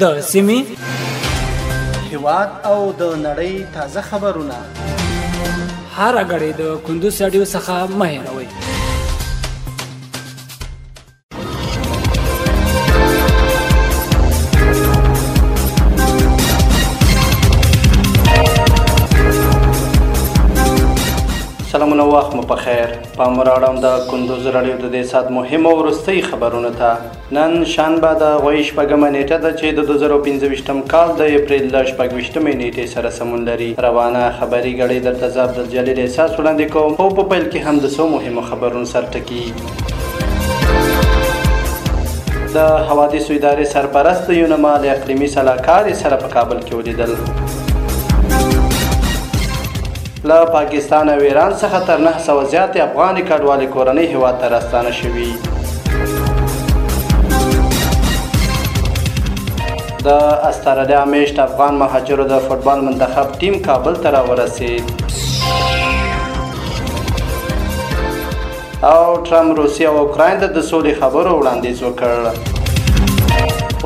د سیمې، هیواد او د نړۍ تازه خبرونه هره غړې د کندوز رادیو څخه مه هېروئ. سلامونه، وخت مو پخیر. پام راوړم د کندوز رادیو د دې ساعت مهمو وروستۍ خبرونو ته. نن شنبه د غوی شپږمه نیټه ده چې د 2025م کال د اپریل له 26مې نیټې سره سمون لري. روانه خبري غړې درته زه عبدالجلیل احساس وړاندې کوم. په پیل کې هم د څو مهمو خبرونو سرټکي. د حوادثو ادارې سرپرست یونما له اقلیمي سلاکارې سره په کابل کې ولیدل. له پاکستان او ایران څخه تر 900 زیاتې افغاني کډوالې کورنۍ هیواد ته راستانه شوي. د استرالیا میشت افغان مهاجرو د فوټبال منتخب ټیم کابل ته راورسید. او ټرمپ روسیه او اوکراین ته د سولې خبرو وړاندیز وکړ.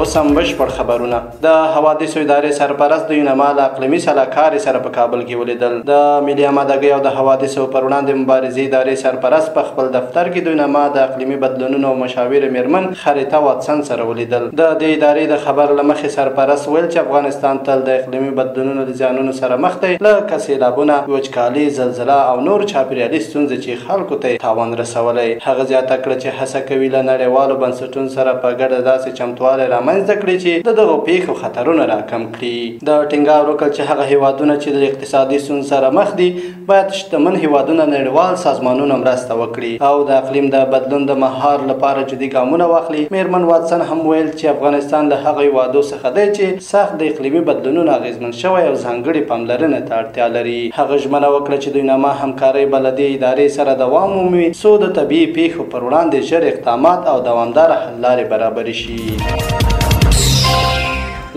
اوس هم بشپړ خبرونه. د حوادثو ادارې سرپرست د یونما له اقلیمي سلاکارې سره په کابل کې ولیدل. د ملي امادګۍ او د حوادثو پر وړاندې مبارزې ادارې سرپرست په خپل دفتر کې د یونما د اقلیمي بدلونونو مشاور میرمن خریتا واتسن سره ولیدل. د دې ادارې د خبر له مخې سرپرست ویل چې افغانستان تل د اقلیمي بدلونونو د زیانونو سره مخ دی، لکه سیلابونه، وچکالي، زلزله او نور چاپیریالي ستونزې چې خلکو ته تاوان رسولی. هغه زیاته کړه چې هڅه کوي له نړیوالو بنسټونو سره په ګډه داسې چمتووالی منځته کړي چې د دغو پیښو خطرونه راکم کړي. د ټینګار وکړ چې هغه هیوادونه چې د اقتصادي ستونزو سره مخ دي باید شتمن هیوادونه نړیوال سازمانونه مرسته وکړي او د اقلیم د بدلون د مهار لپاره جدي ګامونه واخلي. میرمن واتسن هم ویل چې افغانستان له هغه هیوادو څخه دی چې سخت د اقلیمي بدلونونو اغیزمن شوی او ځانګړې پاملرنې ته اړتیا لري. هغه ژمنه وکړه چې د یونما همکارۍ به له دې ادارې سره دوام ومومي څو د طبیعي پیښو پر وړاندې ژر اقدامات او دوامداره حل لارې برابرې شي.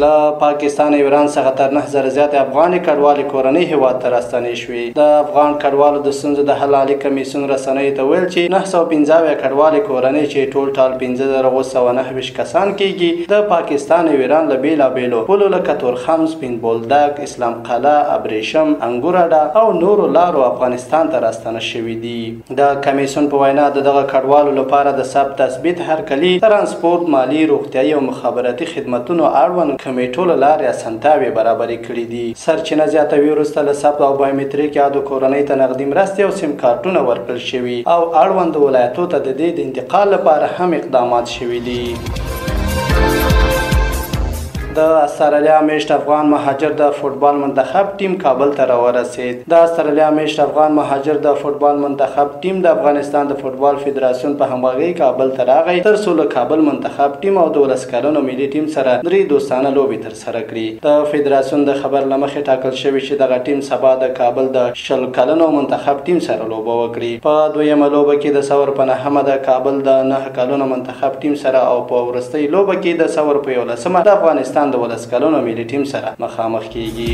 له پاکستان او ایران څخه تر 9000 زیاتې افغاني کډوالې کورنۍ هیواد ته راستنې شوې. د افغان کډوالو د ستونزو د حل لارې کمیسیون رسنیو ته ویل چې 915 کډوالې کورنۍ چې ټول 15909 کسان کېږي د پاکستان او ایران له بېلابېلو پولو لکه تورخم، سپین بولدک، اسلام قلعه، ابریشم، انګوراډا او نورو لارو افغانستان ته راستنه شوي دي. د کمیسیون په وینا دغه کډوالو لپاره د ثبت تثبیت، هرکلي، ترانسپورت، مالی، روغتیایي او مخابراتي خدمتونو اړوند کمیټو له لارې اسانتیاوې برابرې کړي دي. سرچینه زیاتوي وروسته له ثبت او بایومتریک یادو کورنۍ ته نغدي مرستې او سیم کارتونه ورکړل شوي او اړوند ولایتو ته د دې د انتقال لپاره هم اقدامات شوي دي. د استرالیا میشت افغان مهاجر د فوټبال منتخب ټیم کابل ته راورسید. د استرالیا میشت افغان مهاجر د فوټبال منتخب ټیم د افغانستان د فوټبال فدراسیون په همغږۍ کابل ته راغی تر څو له کابل منتخب ټیم او 12 کلنو ملي ټیم سره 3 دوستانه لوبې ترسره کړي. د فدراسیون د خبر له مخې ټاکل شوی چې دغه ټیم سبا د کابل د 20 کلنو منتخب ټیم سره لوبه وکړي. په دویمه لوبه کې د ثور په 9 د کابل د 9 کلنو منتخب ټیم سره او په وروستۍ لوبه کې د ثور په 11 د افغانستان د 12 کلونو ملي ټیم سره مخامخ کیږي.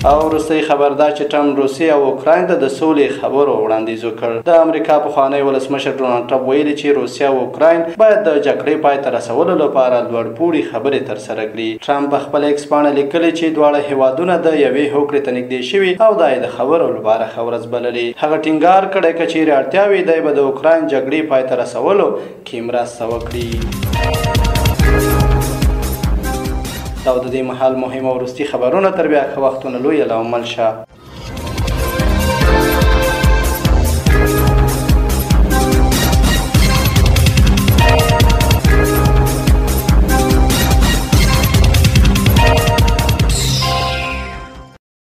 او وروستۍ خبر دا چې ټرمپ روسیه او اوکراین ته د سولې خبرو وړاندیز وکړ. د امریکا پخوانی ولسمشر ډونالډ ټرمپ ویلي چې روسیه او اوکراین باید د جګړې پای ته رسولو لپاره لوړپوړي خبرې ترسره کړي. ټرمپ په خپل ایکس پاڼه لیکلي چې دواړه هیوادونه د یوې هوکړې ته نږدې شوي او دا یې د خبرو لپاره ښه ورځ بللې. هغه ټینګار کړی که چیرې اړتیا وي دی به د اوکراین جګړې پای ته رسولو کې مرسته وکړي. دا د دې مهال مهمه وروستي خبرونه تر بیا ښه وختونه لویه له عمل شه.